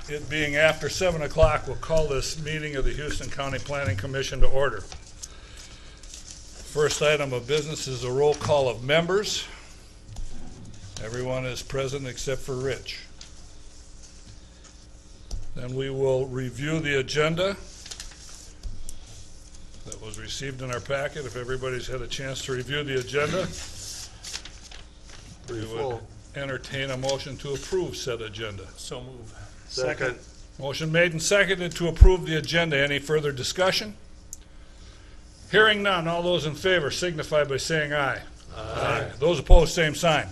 it being after 7 o'clock, we'll call this meeting of the Houston County Planning Commission to order. First item of business is a roll call of members. Everyone is present except for Rich. Then we will review the agenda that was received in our packet. If everybody's had a chance to review the agenda, we would entertain a motion to approve said agenda. So move. Second. Motion made and seconded to approve the agenda. Any further discussion? Hearing none, all those in favor signify by saying aye. Aye. Those opposed, same sign.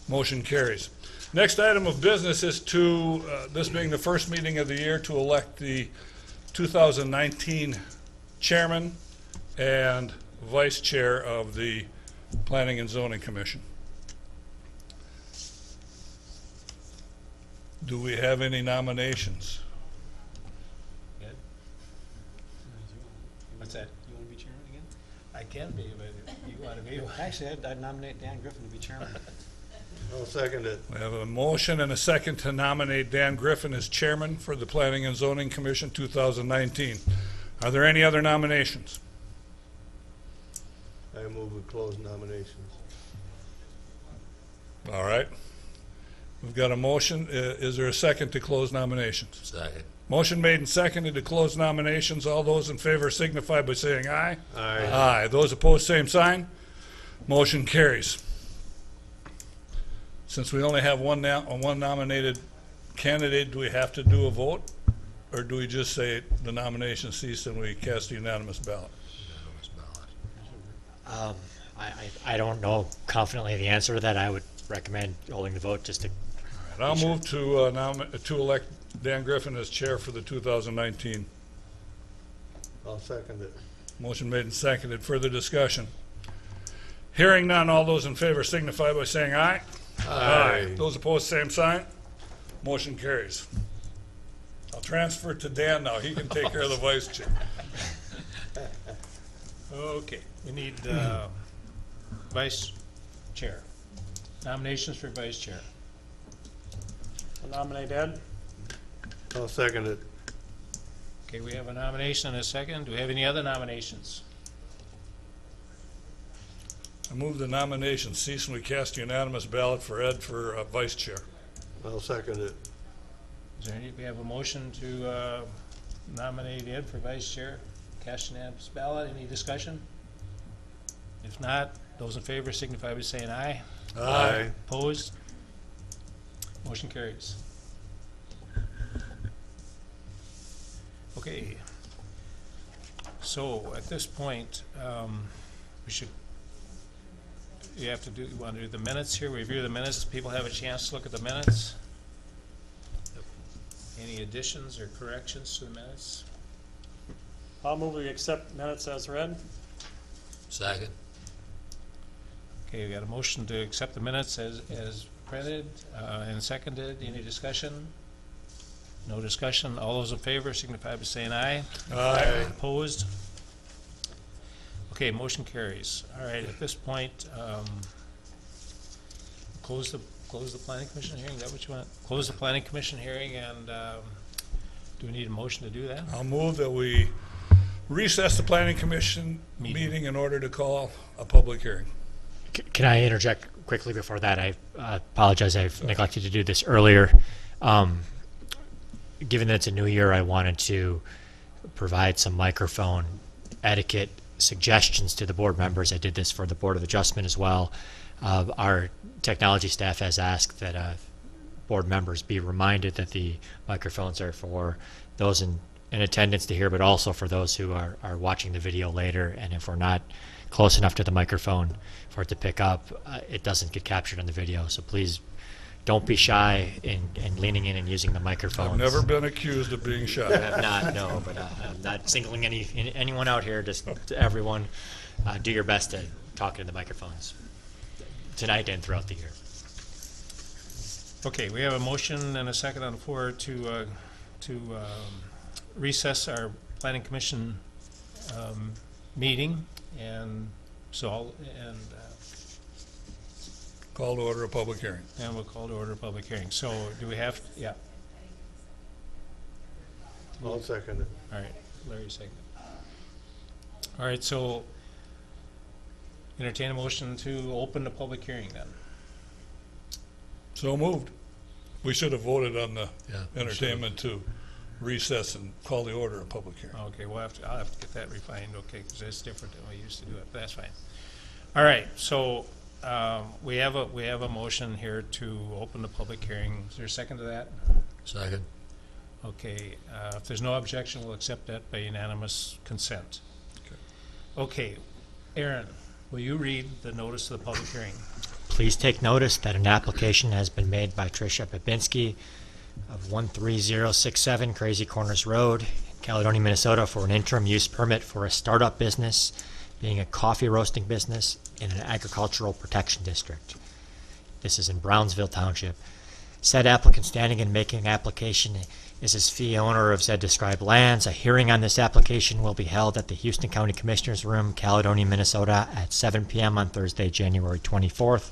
Motion carries. Next item of business is to, this being the first meeting of the year, to elect the 2019 chairman and vice chair of the Planning and Zoning Commission. Do we have any nominations? Good. What's that? You want to be chairman again? I can be, but you want to be. Actually, I'd nominate Dan Griffin to be chairman. I'll second it. We have a motion and a second to nominate Dan Griffin as chairman for the Planning and Zoning Commission 2019. Are there any other nominations? I move we close nominations. All right. We've got a motion. Is there a second to close nominations? Second. Motion made and seconded to close nominations. All those in favor signify by saying aye. Aye. Aye. Those opposed, same sign. Motion carries. Since we only have one nominated candidate, do we have to do a vote? Or do we just say the nomination ceased and we cast a unanimous ballot? I don't know confidently the answer to that. I would recommend holding the vote just to. All right, I'll move to elect Dan Griffin as chair for the 2019. I'll second it. Motion made and seconded. Further discussion? Hearing none, all those in favor signify by saying aye. Aye. Those opposed, same sign. Motion carries. I'll transfer it to Dan now. He can take care of the vice chair. Okay, we need vice chair. Nominations for vice chair. I'll nominate Ed. I'll second it. Okay, we have a nomination and a second. Do we have any other nominations? I move the nomination cease and we cast a unanimous ballot for Ed for vice chair. I'll second it. Is there any, we have a motion to nominate Ed for vice chair? Cast unanimous ballot. Any discussion? If not, those in favor signify by saying aye. Aye. Opposed? Motion carries. Okay. So at this point, we should, you have to do, you want to do the minutes here, review the minutes. People have a chance to look at the minutes. Any additions or corrections to the minutes? I'll move we accept minutes as read. Second. Okay, we got a motion to accept the minutes as printed and seconded. Any discussion? No discussion. All those in favor signify by saying aye. Aye. Opposed? Okay, motion carries. All right, at this point, close the planning commission hearing. Is that what you want? Close the planning commission hearing, and do we need a motion to do that? I'll move that we recess the planning commission meeting in order to call a public hearing. Can I interject quickly before that? I apologize. I've neglected to do this earlier. Given that it's a new year, I wanted to provide some microphone etiquette suggestions to the board members. I did this for the Board of Adjustment as well. Our technology staff has asked that board members be reminded that the microphones are for those in attendance to hear, but also for those who are watching the video later. And if we're not close enough to the microphone for it to pick up, it doesn't get captured on the video. So please don't be shy in leaning in and using the microphones. I've never been accused of being I shy. have not, no, but I'm not singling anyone out here. Just to everyone, do your best to talk into the microphones tonight and throughout the year. Okay, we have a motion and a second on the floor to recess our planning commission meeting, and so Call to order a public hearing. and we'll call to order a public hearing. So do we have? Yeah. I'll second it. All right, Larry second. All right, so entertain a motion to open the public hearing then. So moved. We should have voted on the Yeah, we entertainment to recess and call the order of public hearing. Okay, I'll have to get that refined, okay, because that's different than we used to do it, but that's fine. All right, so, we have a motion here to open the public hearing. Is there a second to that? Second. Okay, if there's no objection, we'll accept that by unanimous consent. Okay, Aaron, will you read the notice of the public hearing? Please take notice that an application has been made by Tricia Babinski of 13067 Crazy Corners Road, Caledonia, Minnesota, for an interim use permit for a startup business, being a coffee roasting business in an agricultural protection district. This is in Brownsville Township. Said applicant standing and making an application is his fee owner of said described lands. A hearing on this application will be held at the Houston County Commissioners Room, Caledonia, Minnesota, at 7 p.m. on Thursday, January 24th.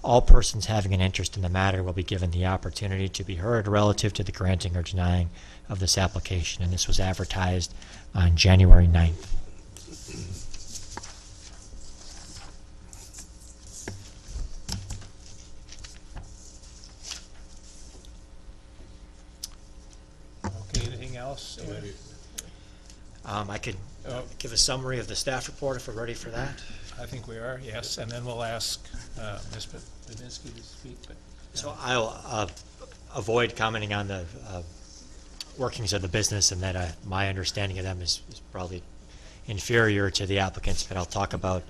All persons having an interest in the matter will be given the opportunity to be heard relative to the granting or denying of this application, and this was advertised on January 9th. Okay, anything else? I could give a summary of the staff report if we're ready for that. I think we are, yes, and then we'll ask Ms. Babinski to speak, but. So I'll avoid commenting on the workings of the business, and that my understanding of them is probably inferior to the applicants, but I'll talk about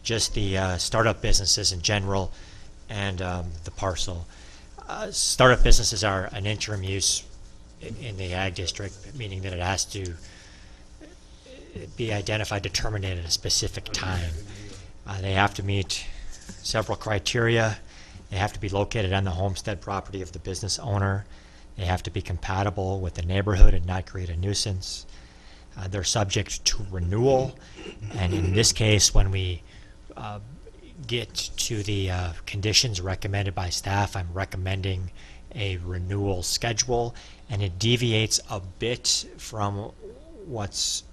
just the startup businesses in general and the parcel. Startup businesses are an interim use in the ag district, meaning that it has to be identified, determined at a specific time. They have to meet several criteria. They have to be located on the homestead property of the business owner. They have to be compatible with the neighborhood and not create a nuisance. They're subject to renewal, and in this case, when we get to the conditions recommended by staff, I'm recommending a renewal schedule, and it deviates a bit from what's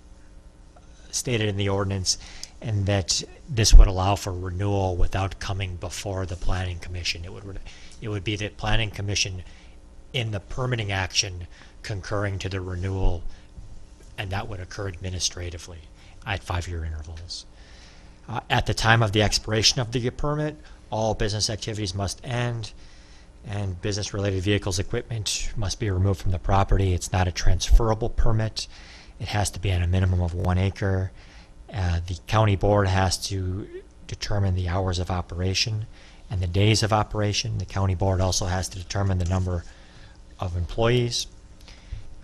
stated in the ordinance, and that this would allow for renewal without coming before the planning commission. It would be the planning commission in the permitting action concurring to the renewal, and that would occur administratively at 5-year intervals. At the time of the expiration of the permit, all business activities must end, and business-related vehicles, equipment must be removed from the property. It's not a transferable permit. It has to be on a minimum of 1 acre. The county board has to determine the hours of operation and the days of operation. The county board also has to determine the number of employees.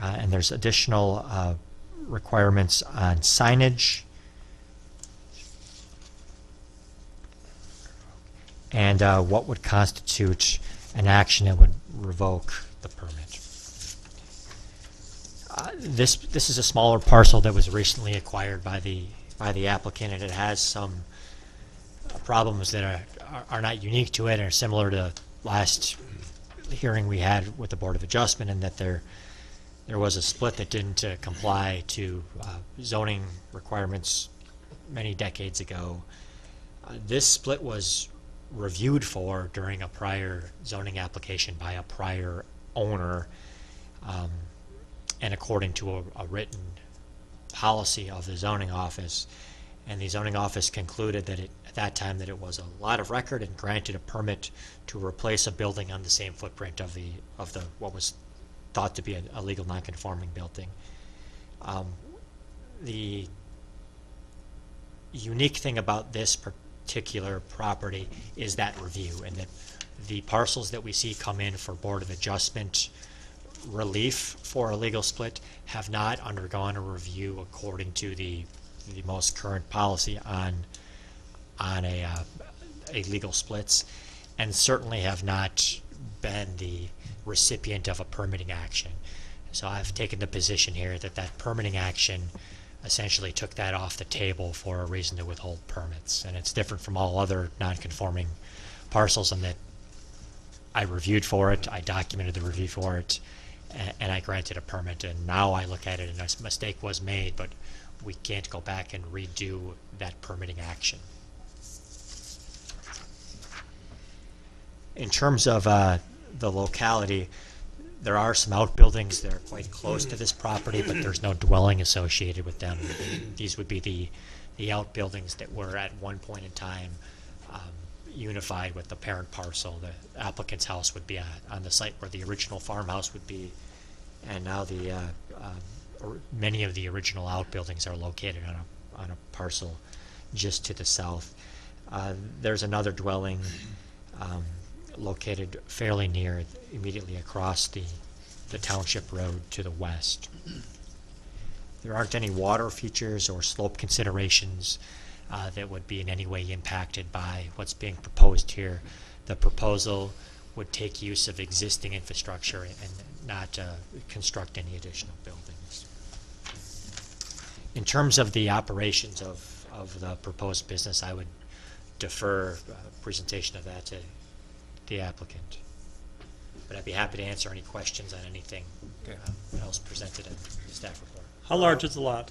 And there's additional requirements on signage and what would constitute an action that would revoke the permit. This is a smaller parcel that was recently acquired by the applicant, and it has some problems that are not unique to it and are similar to last hearing we had with the Board of Adjustment, and that there was a split that didn't comply to zoning requirements many decades ago. This split was reviewed for during a prior zoning application by a prior owner, and according to a written policy of the zoning office, and the zoning office concluded that at that time that it was a lot of record and granted a permit to replace a building on the same footprint of the what was thought to be a legal non-conforming building. The unique thing about this particular property is that review, and that the parcels that we see come in for Board of Adjustment relief for a legal split have not undergone a review according to the most current policy on a legal splits, and certainly have not been the recipient of a permitting action. So I've taken the position here that that permitting action essentially took that off the table for a reason to withhold permits, and it's different from all other non-conforming parcels in that I reviewed for it, I documented the review for it, and I granted a permit, and now I look at it and a mistake was made, but we can't go back and redo that permitting action. In terms of the locality, there are some outbuildings that are quite close to this property, but there's no dwelling associated with them. These would be the outbuildings that were at one point in time unified with the parent parcel. The applicant's house would be on the site where the original farmhouse would be, and now many of the original outbuildings are located on a parcel just to the south. There's another dwelling located fairly near, immediately across the township road to the west. There aren't any water features or slope considerations that would be in any way impacted by what's being proposed here. The proposal would take use of existing infrastructure and not construct any additional buildings. In terms of the operations of the proposed business, I would defer presentation of that to the applicant. But I'd be happy to answer any questions on anything Okay. else presented in the staff report. How large is the lot?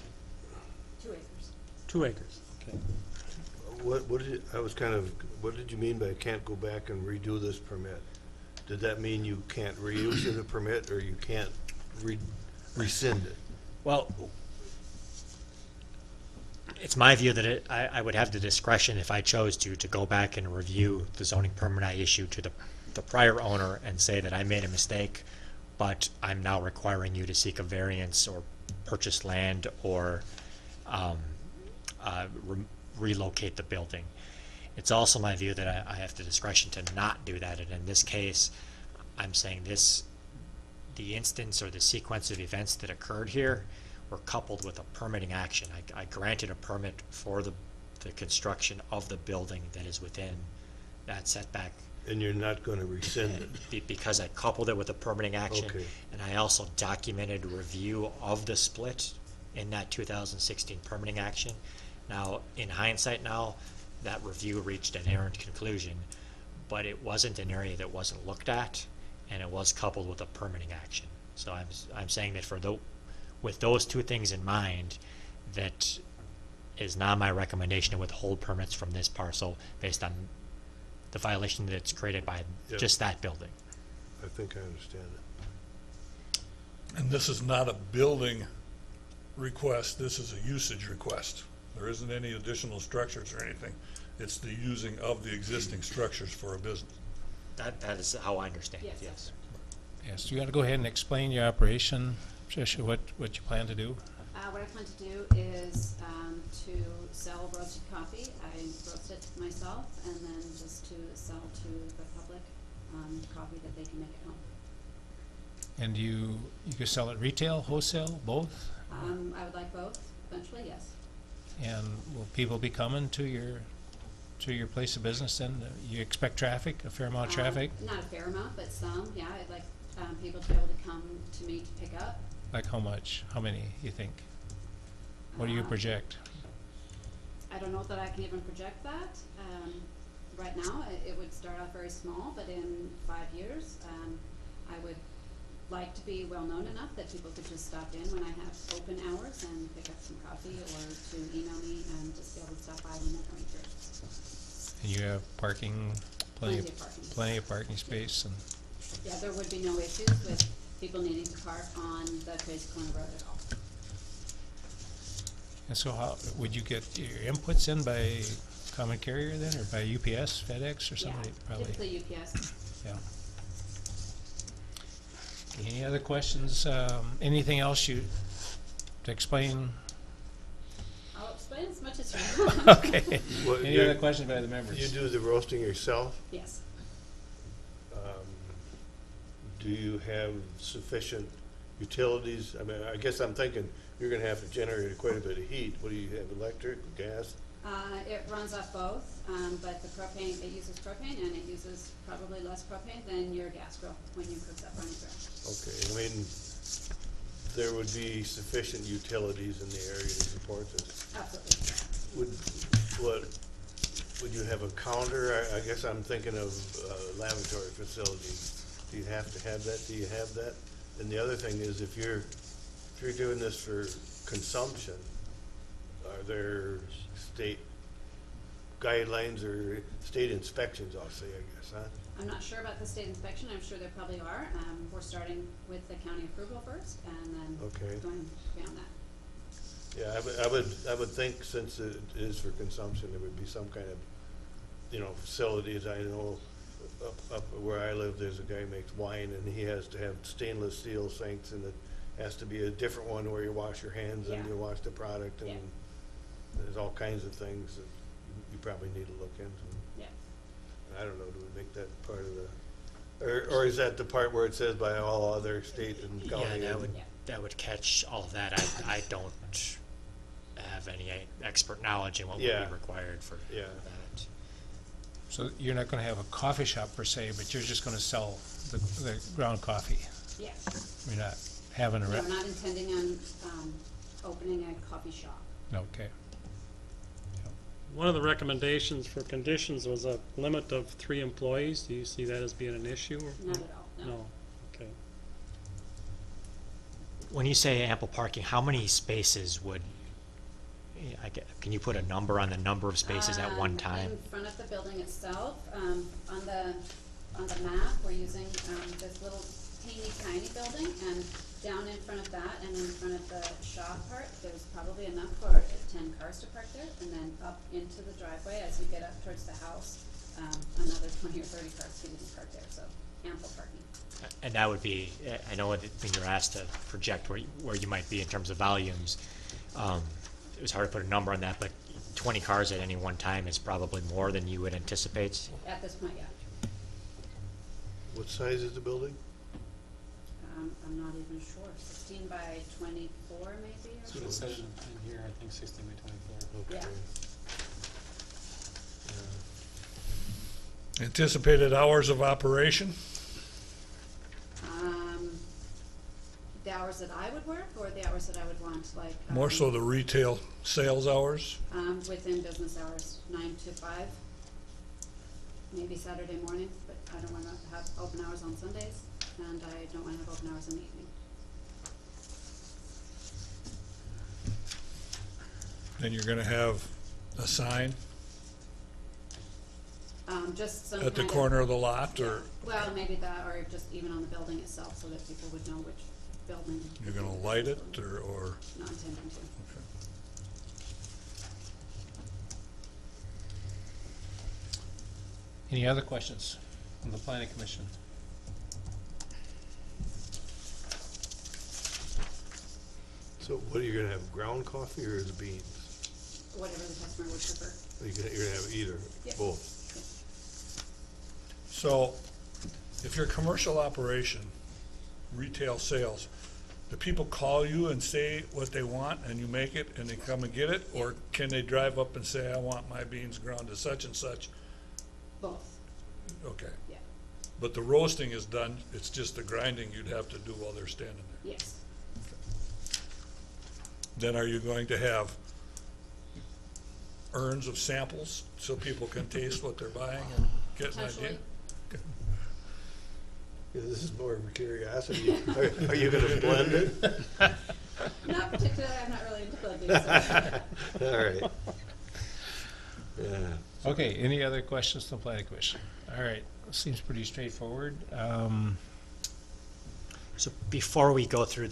2 acres. 2 acres. Okay. What did you mean by can't go back and redo this permit? Did that mean you can't reissue the permit, or you can't rescind it? Well, it's my view that I would have the discretion, if I chose to go back and review the zoning permit I issued to the prior owner and say that I made a mistake, but I'm now requiring you to seek a variance or purchase land or relocate the building. It's also my view that I have the discretion to not do that, and in this case, I'm saying the instance or the sequence of events that occurred here were coupled with a permitting action. I granted a permit for the construction of the building that is within that setback. And you're not going to rescind it? Because I coupled it with a permitting action. Okay. And I also documented review of the split in that 2016 permitting action. Now, in hindsight now, that review reached an errant conclusion, but it wasn't an area that wasn't looked at, and it was coupled with a permitting action. So I'm saying that with those two things in mind, that is not my recommendation to withhold permits from this parcel based on the violation that's created by Yep. just that building. I think I understand it. And this is not a building request, this is a usage request. There isn't any additional structures or anything. It's the using of the existing structures for a business. That is how I understand it, Yes, yes. Yes, you got to go ahead and explain your operation, Tricia, what you plan to do? What I plan to do is to sell roasted coffee. I roast it myself, and then just to sell to the public coffee that they can make at home. And you can sell it retail, wholesale, both? I would like both, eventually, yes. And will people be coming to your place of business then? You expect traffic, a fair amount of traffic? Not a fair amount, but some, yeah. I'd like people to be able to come to me to pick up. Like how much? How many, you think? What do you project? I don't know that I can even project that. Right now, it would start off very small, but in 5 years, I would like to be well known enough that people could just stop in when I have open hours and pick up some coffee, or to email me and just be able to stop by when they're coming through. And you have parking, Plenty of parking. plenty of parking space, and Yeah, there would be no issues with people needing to park on the Crazy Corner Road at all. and so how, would you get your inputs in by common carrier then, or by UPS, FedEx, or somebody? Yeah, Probably, typically UPS. yeah. Any other questions? Anything else to explain? I'll explain as much as you want. Okay. Well, Any you're- other questions by the members? You do the roasting yourself? Yes. Do you have sufficient utilities? I mean, I guess I'm thinking you're going to have to generate quite a bit of heat. What do you have, electric, gas? It runs off both, but the propane, it uses propane, and it uses probably less propane than your gas grill when you cook that running grill. Okay, I mean, there would be sufficient utilities in the area to support this. Absolutely. Would you have a counter? I guess I'm thinking of lavatory facilities. Do you have to have that? Do you have that? And the other thing is, if you're doing this for consumption, are there state guidelines or state inspections, I'll say, I guess, huh? I'm not sure about the state inspection, I'm sure there probably are. We're starting with the county approval first, and then Okay. going beyond that. Yeah, I would think since it is for consumption, there would be some kind of, facilities. I know up where I live, there's a guy who makes wine, and he has to have stainless steel sinks, and it has to be a different one where you wash your hands and Yeah. you wash the product, and Yeah. there's all kinds of things that you probably need to look into. Yeah. I don't know, do we make that part of the, or is that the part where it says by all other state and Yeah, county? Yeah. that would catch all of that. I don't have any expert knowledge in what would Yeah. be required for Yeah. that. So you're not gonna have a coffee shop per se, but you're just gonna sell the ground coffee? Yeah. You're not having a We're rep? not intending on, opening a coffee shop. Okay. One of the recommendations for conditions was a limit of 3 employees. Do you see that as being an issue? or- Not at all, no. No, okay. When you say ample parking, how many spaces would, can you put a number on the number of spaces at one time? In front of the building itself, on the map, we're using, this little teeny tiny building, and down in front of that and in front of the shop part, there's probably enough for 10 cars to park there, and then up into the driveway as you get up towards the house, another 20 or 30 cars can be parked there, so ample parking. And that would be, I know when you're asked to project where you might be in terms of volumes, it was hard to put a number on that, but 20 cars at any one time is probably more than you would anticipate. At this point, yeah. What size is the building? I'm not even sure, 16 by 24 maybe, or That's what it says in here, I think 16 by 24. Okay. Yeah. Anticipated hours of operation? The hours that I would work, or the hours that I would want, like? More so the retail sales hours? Within business hours, 9 to 5, maybe Saturday mornings, but I don't wanna have open hours on Sundays, and I don't wanna have open hours in the evening. Then you're gonna have a sign Just some at the kind corner of the lot, or Well, maybe that, or just even on the building itself, so that people would know which building. you're gonna light it, or? Not intending to. Any other questions from the planning commission? So what, are you gonna have ground coffee or is it beans? Whatever the customer would prefer. You're gonna have either, Yes. both? So, if you're a commercial operation, retail sales, do people call you and say what they want and you make it and they come and get it? Or can they drive up and say, I want my beans ground to such and such? Both, Okay. yeah, But the roasting is done, it's just the grinding you'd have to do while they're standing there. yes. Then are you going to have urns of samples so people can taste what they're buying and get an idea? Potentially. Yeah, this is more of a curiosity. Are you gonna blend it? Not particularly, I'm not really into blending, so. All right. Yeah. Okay, any other questions from the planning commission? All right, seems pretty straightforward. So before we go through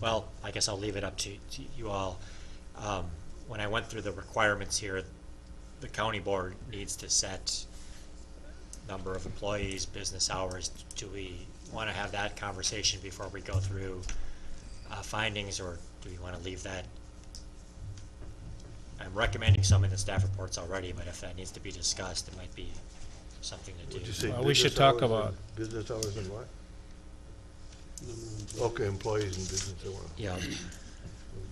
well, I guess I'll leave it up to you all. When I went through the requirements here, the county board needs to set number of employees, business hours. Do we want to have that conversation before we go through findings, or do we want to leave that? I'm recommending some in the staff reports already, but if that needs to be discussed, it might be something to Would you do. say Well, we should business talk hours about- and- Business hours and what? Okay, employees and business hours. Yeah. We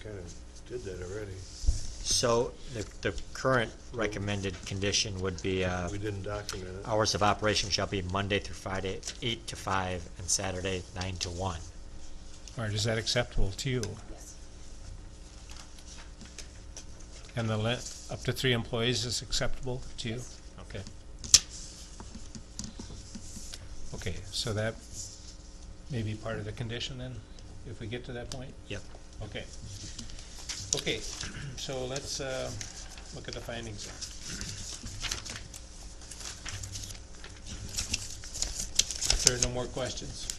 kinda did that already. So the current recommended condition would be We didn't document it. hours of operation shall be Monday through Friday, 8 to 5, and Saturday, 9 to 1. Or is that acceptable to you? Yes, And the up to 3 employees is acceptable to you? Yes. Okay. Okay, so that maybe part of the condition then, if we get to that point? Yep. Okay. Okay, so let's look at the findings there. If there are no more questions.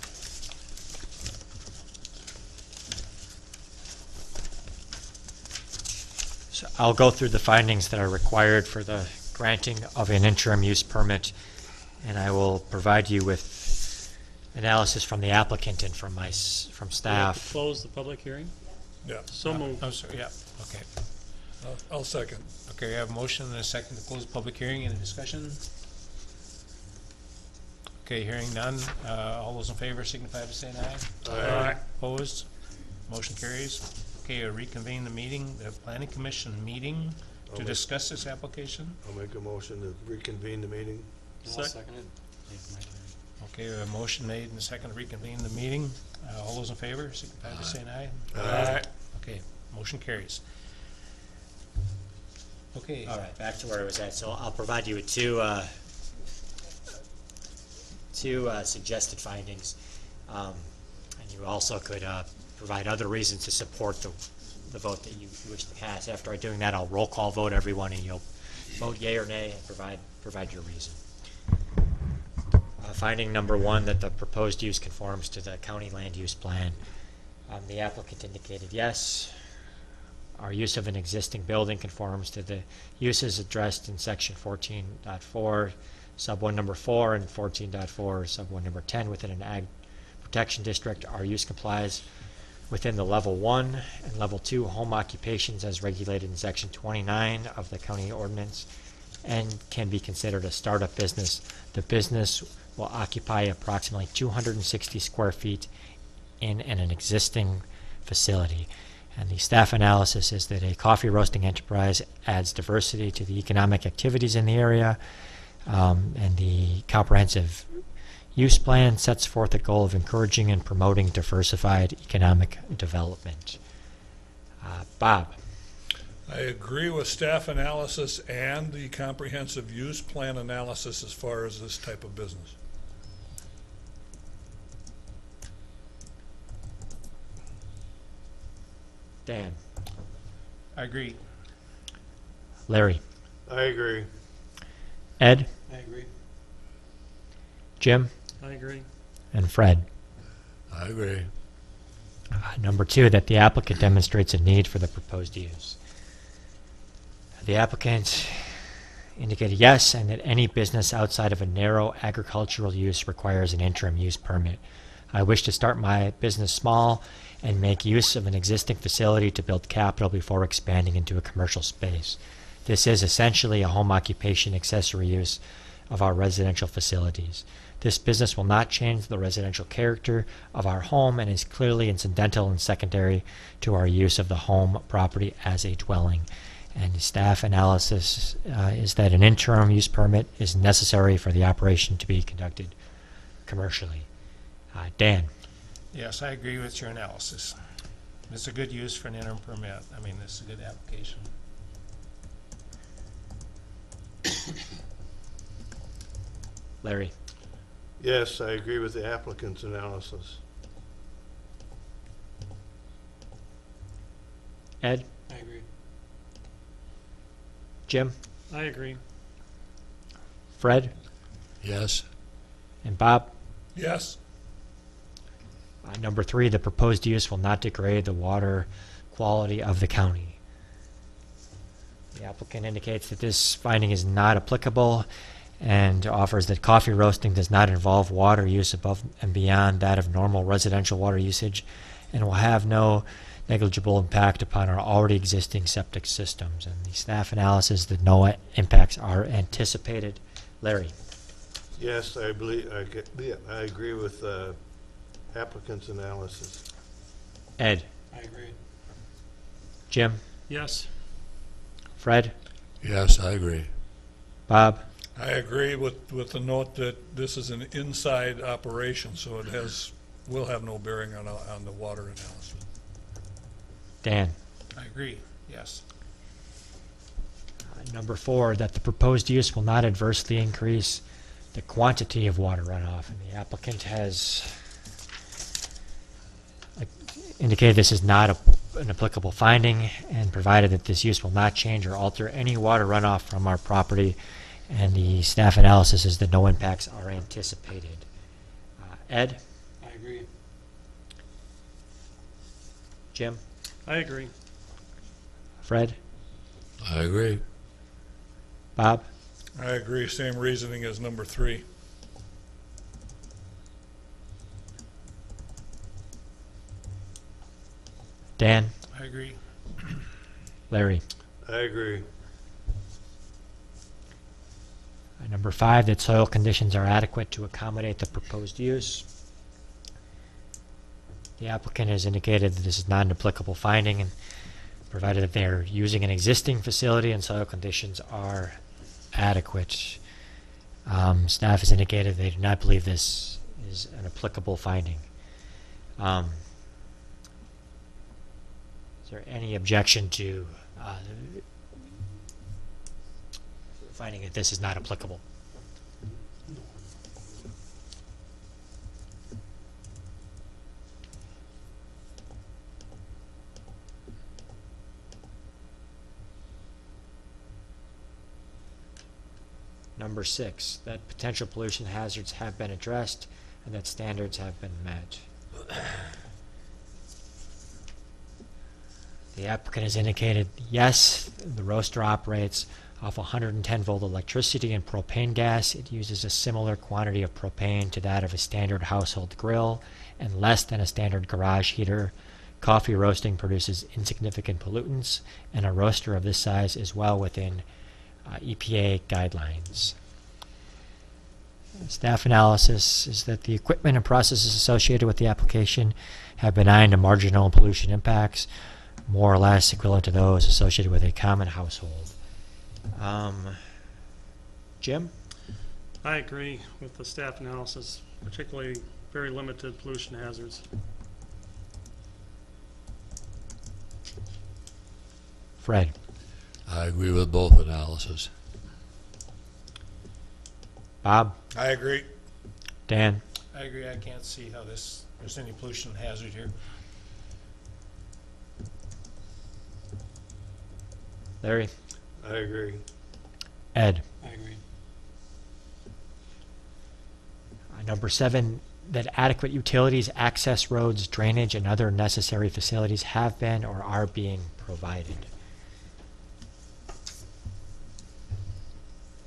So I'll go through the findings that are required for the granting of an interim use permit, and I will provide you with analysis from the applicant and from from We have to staff. Close the public hearing? Yeah, So moved. Oh, sorry, yeah, okay. I'll second. Okay, we have a motion and a second to close the public hearing. Any discussion? Okay, hearing none. All those in favor signify by saying aye. Aye. Opposed? Motion carries. Okay, I reconvene the meeting, the planning commission meeting to make- discuss this application. I'll make a motion to reconvene the meeting. Okay, a motion made and a second to reconvene the meeting. All those in favor signify by saying aye. Aye. Okay, motion carries. Okay. All right, back to where I was at. So I'll provide you with two suggested findings. And you also could provide other reasons to support the vote that you wish to cast. After doing that, I'll roll call vote everyone, and you'll vote yea or nay and provide your reason. Finding number one, that the proposed use conforms to the county land use plan. The applicant indicated yes. Our use of an existing building conforms to the uses addressed in section 14.4, sub 1 number 4, and 14.4, sub 1 number 10 within an ag protection district. Our use complies within the level 1 and level 2 home occupations as regulated in section 29 of the county ordinance, and can be considered a startup business. The business will occupy approximately 260 square feet in an existing facility. And the staff analysis is that a coffee roasting enterprise adds diversity to the economic activities in the area, and the comprehensive use plan sets forth a goal of encouraging and promoting diversified economic development. Bob? I agree with staff analysis and the comprehensive use plan analysis as far as this type of business. Dan? I agree. Larry? I agree. Ed? I agree. Jim? I agree. And Fred? I agree. Number two, that the applicant demonstrates a need for the proposed use. The applicant indicated yes, and that any business outside of a narrow agricultural use requires an interim use permit. I wish to start my business small and make use of an existing facility to build capital before expanding into a commercial space. This is essentially a home occupation accessory use of our residential facilities. This business will not change the residential character of our home and is clearly incidental and secondary to our use of the home property as a dwelling. And the staff analysis is that an interim use permit is necessary for the operation to be conducted commercially. Dan? Yes, I agree with your analysis. It's a good use for an interim permit. I mean, this is a good application. Larry? Yes, I agree with the applicant's analysis. Ed? I agree. Jim? I agree. Fred? Yes. And Bob? Yes? Number three, the proposed use will not degrade the water quality of the county. The applicant indicates that this finding is not applicable and offers that coffee roasting does not involve water use above and beyond that of normal residential water usage and will have no negligible impact upon our already existing septic systems. And the staff analysis that no impacts are anticipated. Larry? Yes, I believe, I agree with applicant's analysis. Ed? I agree. Jim? Yes. Fred? Yes, I agree. Bob? I agree with the note that this is an inside operation, so it will have no bearing on the water analysis. Dan? I agree, yes. Number four, that the proposed use will not adversely increase the quantity of water runoff. And the applicant has indicated this is not an applicable finding and provided that this use will not change or alter any water runoff from our property. And the staff analysis is that no impacts are anticipated. Ed? I agree. Jim? I agree. Fred? I agree. Bob? I agree, same reasoning as number 3. Dan? I agree. Larry? I agree. Number 5, that soil conditions are adequate to accommodate the proposed use. The applicant has indicated that this is not an applicable finding, and provided that they're using an existing facility and soil conditions are adequate. Staff has indicated they do not believe this is an applicable finding. Is there any objection to finding that this is not applicable? Number 6, that potential pollution hazards have been addressed and that standards have been met. The applicant has indicated, yes, the roaster operates off 110 volt electricity and propane gas. It uses a similar quantity of propane to that of a standard household grill and less than a standard garage heater. Coffee roasting produces insignificant pollutants, and a roaster of this size is well within EPA guidelines. Staff analysis is that the equipment and processes associated with the application have benign to marginal pollution impacts, more or less equivalent to those associated with a common household. Jim? I agree with the staff analysis, particularly very limited pollution hazards. Fred? I agree with both analysis. Bob? I agree. Dan? I agree. I can't see how there's any pollution hazard here. Larry? I agree. Ed? I agree. Number 7, that adequate utilities, access roads, drainage, and other necessary facilities have been or are being provided.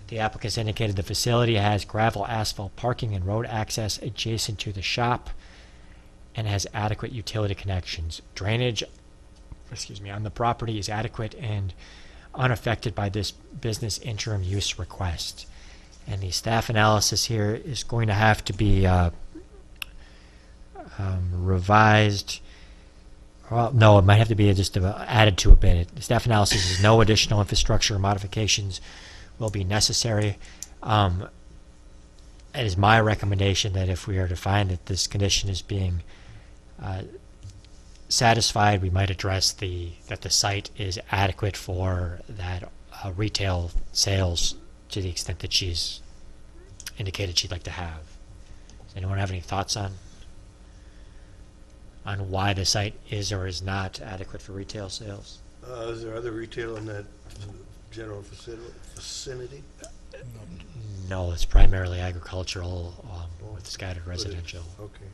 The applicants indicated the facility has gravel, asphalt parking, and road access adjacent to the shop and has adequate utility connections. Drainage, on the property is adequate and unaffected by this business interim use request. And the staff analysis here is going to have to be revised. Well, no, it might have to be just added to a bit. The staff analysis is no additional infrastructure modifications will be necessary. It is my recommendation that if we are to find that this condition is being satisfied, we might address that the site is adequate for that retail sales to the extent that she's indicated she'd like to have. Does anyone have any thoughts on why the site is or is not adequate for retail sales? Is there other retail in that general vicinity? No, it's primarily agricultural with scattered residential. Okay.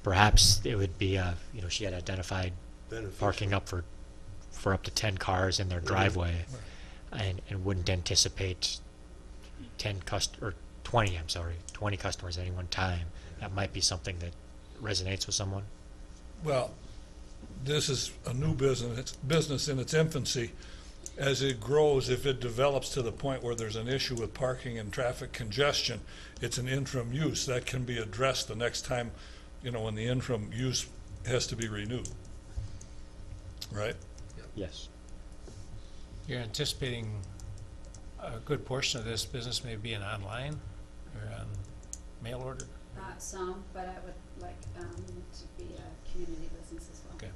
Perhaps it would be, she had identified Beneficial. parking up for up to 10 cars in their driveway, and wouldn't anticipate 20 customers at any one time. That might be something that resonates with someone. Well, this is a new business in its infancy. As it grows, if it develops to the point where there's an issue with parking and traffic congestion, it's an interim use. That can be addressed the next time, when the interim use has to be renewed. Right? Yes. You're anticipating a good portion of this business may be online or on mail order? Some, but I would like to be a community business as well. Okay.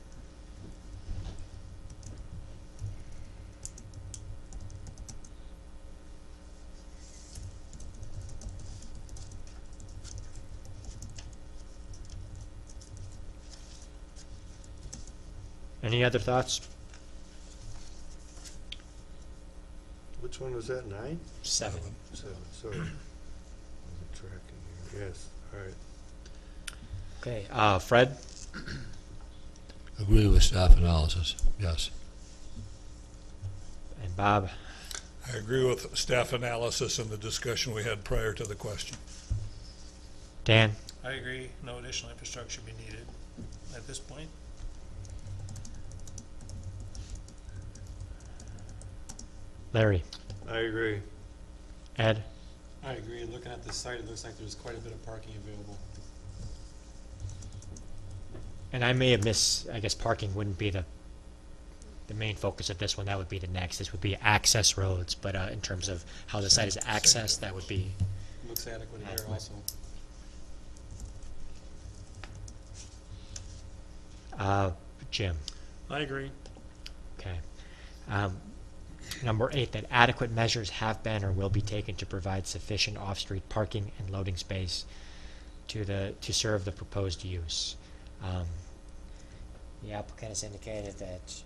Any other thoughts? Which one was that, 9? 7. 7, sorry. Wasn't tracking here. Yes, all right. Okay, Fred? Agree with staff analysis, yes. And Bob? I agree with staff analysis and the discussion we had prior to the question. Dan? I agree, no additional infrastructure be needed at this point. Larry? I agree. Ed? I agree. Looking at this site, it looks like there's quite a bit of parking available. And I may have I guess parking wouldn't be the main focus of this one. That would be the next. This would be access roads, but in terms of how the site is accessed, that would be, Looks adequate here Adequate. also. Jim? I agree. Okay. Number 8, that adequate measures have been or will be taken to provide sufficient off-street parking and loading space to serve the proposed use. The applicant has indicated that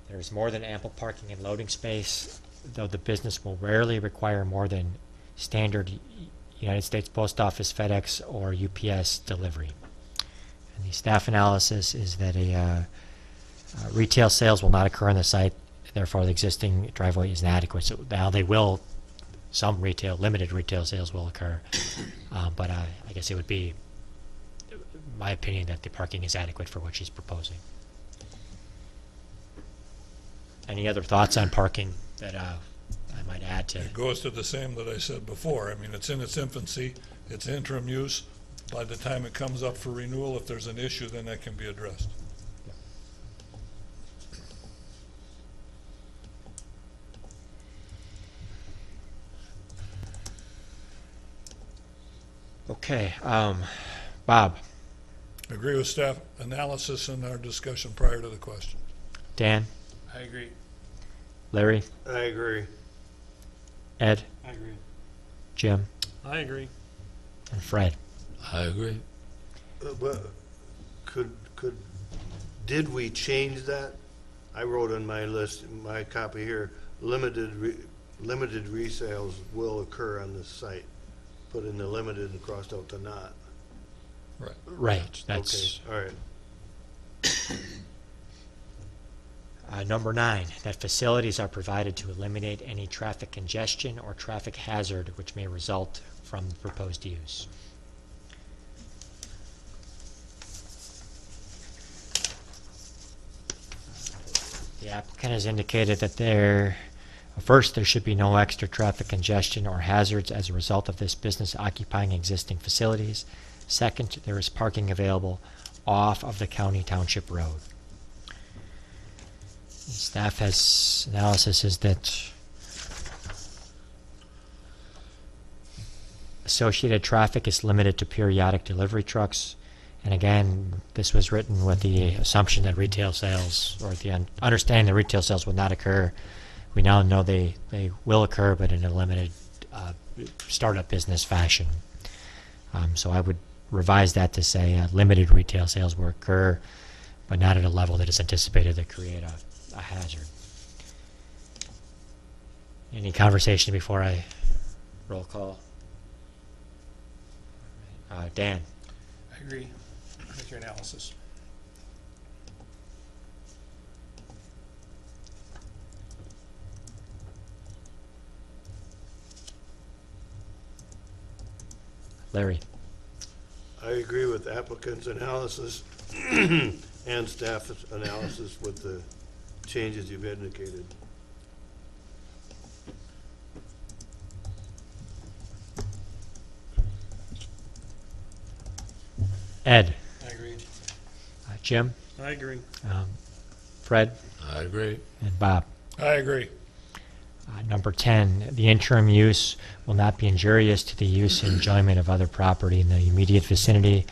there is more than ample parking and loading space, though the business will rarely require more than standard United States Post Office, FedEx, or UPS delivery. And the staff analysis is that retail sales will not occur on the site, therefore the existing driveway is inadequate. So now some limited retail sales will occur, but I guess it would be my opinion that the parking is adequate for what she's proposing. Any other thoughts on parking that I might add to? It goes to the same that I said before. I mean, it's in its infancy, it's interim use. By the time it comes up for renewal, if there's an issue, then that can be addressed. Okay, Bob? Agree with staff analysis and our discussion prior to the question. Dan? I agree. Larry? I agree. Ed? I agree. Jim? I agree. And Fred? I agree. But did we change that? I wrote on my list, my copy here, limited resales will occur on this site. Put in the limited and crossed out the not. Right, that's Okay, all right. Number 9, that facilities are provided to eliminate any traffic congestion or traffic hazard which may result from the proposed use. The applicant has indicated that there should be no extra traffic congestion or hazards as a result of this business occupying existing facilities. Second, there is parking available off of the county township road. Staff analysis is that associated traffic is limited to periodic delivery trucks. And again, this was written with the assumption that retail sales, or the understanding that retail sales would not occur. We now know they will occur, but in a limited startup business fashion. So I would revise that to say limited retail sales will occur, but not at a level that is anticipated to create a hazard. Any conversation before I roll call? Dan? I agree with your analysis. Larry? I agree with applicant's analysis and staff's analysis with the changes you've indicated. Ed? I agree. Jim? I agree. Fred? I agree. And Bob? I agree. Number 10, the interim use will not be injurious to the use and enjoyment of other property in the immediate vicinity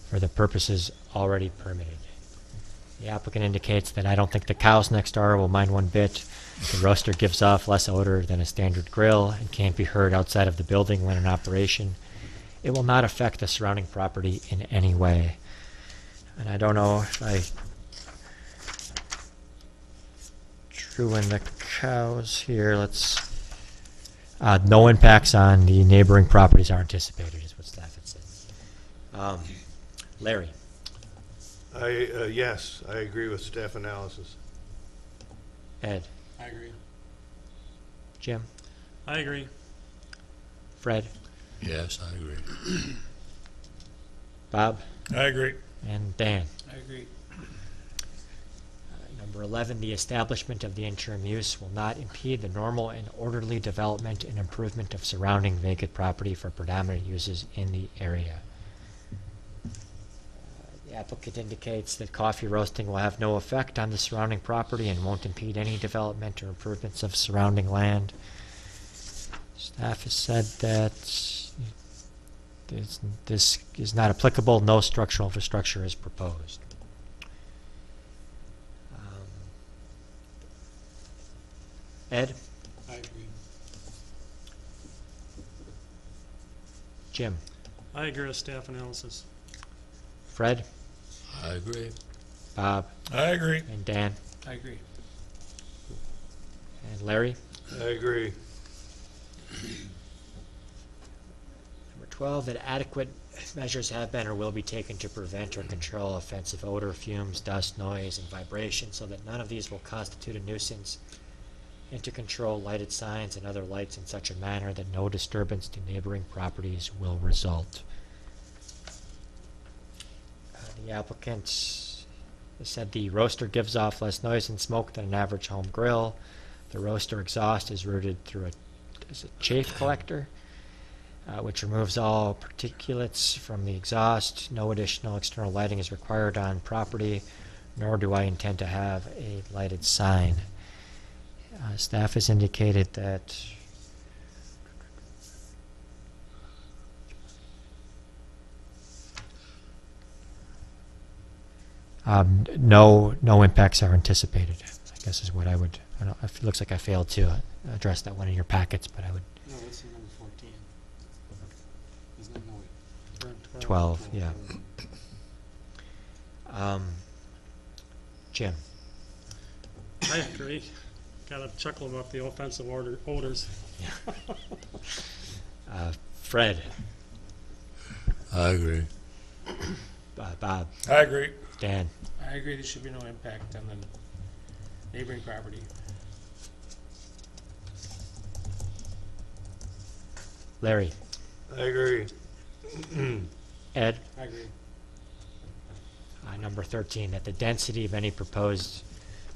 for the purposes already permitted. The applicant indicates that I don't think the cows next door will mind one bit. The roaster gives off less odor than a standard grill and can't be heard outside of the building when in operation. It will not affect the surrounding property in any way. And I don't know if I screwing the cows here. Let's, no impacts on the neighboring properties are anticipated, is what staff had said. Larry, Yes, I agree with staff analysis. Ed, I agree. Jim, I agree. Fred, Yes, I agree. Bob, I agree. and Dan. I agree. Number 11, the establishment of the interim use will not impede the normal and orderly development and improvement of surrounding vacant property for predominant uses in the area. The applicant indicates that coffee roasting will have no effect on the surrounding property and won't impede any development or improvements of surrounding land. Staff has said that this is not applicable, no structural infrastructure is proposed. Ed, I agree. Jim, I agree with staff analysis. Fred, I agree. Bob, I agree. and Dan, I agree. and Larry. I agree. Number 12, that adequate measures have been or will be taken to prevent or control offensive odor, fumes, dust, noise, and vibration so that none of these will constitute a nuisance, and to control lighted signs and other lights in such a manner that no disturbance to neighboring properties will result. The applicant said the roaster gives off less noise and smoke than an average home grill. The roaster exhaust is routed through a chaff collector, which removes all particulates from the exhaust. No additional external lighting is required on property, nor do I intend to have a lighted sign. Staff has indicated that no impacts are anticipated, I guess is what I would, I don't, it looks like I failed to address that one in your packets, but I would, No, that's number 14. Isn't it? No, wait. Or 12, yeah. Jim, I agree. Got a chuckle about the offensive odors. Fred, I agree. Bob, I agree. Dan, I agree there should be no impact on the neighboring property. Larry, I agree. Ed. I agree. Number 13, that the density of any proposed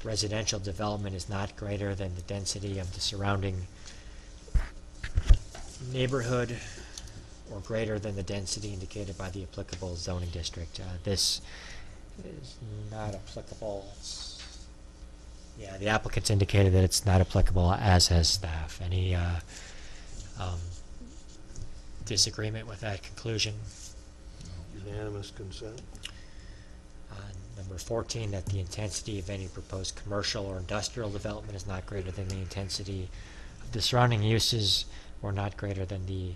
residential development is not greater than the density of the surrounding neighborhood or greater than the density indicated by the applicable zoning district. This is not applicable. Yeah, the applicant's indicated that it's not applicable, as has staff. Any disagreement with that conclusion? Unanimous consent. Number 14, that the intensity of any proposed commercial or industrial development is not greater than the intensity of the surrounding uses or not greater than the